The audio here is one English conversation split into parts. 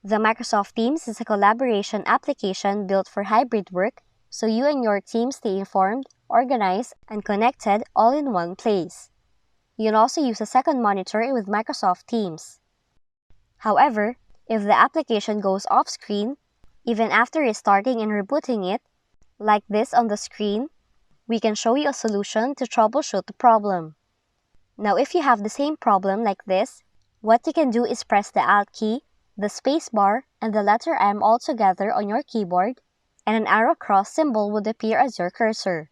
The Microsoft Teams is a collaboration application built for hybrid work, so you and your team stay informed, organized, and connected all in one place. You can also use a second monitor with Microsoft Teams. However, if the application goes off-screen, even after restarting and rebooting it, like this on the screen, we can show you a solution to troubleshoot the problem. Now, if you have the same problem like this, what you can do is press the Alt key, the space bar, and the letter M all together on your keyboard, and an arrow cross symbol would appear as your cursor.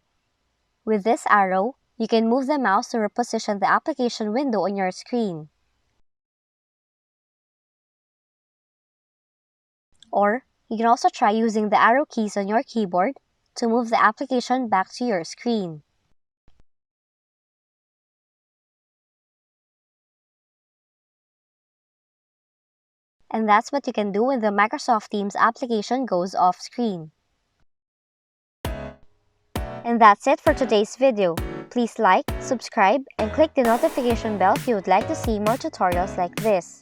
With this arrow, you can move the mouse to reposition the application window on your screen. Or, you can also try using the arrow keys on your keyboard to move the application back to your screen. And that's what you can do when the Microsoft Teams application goes off-screen. And that's it for today's video. Please like, subscribe, and click the notification bell if you would like to see more tutorials like this.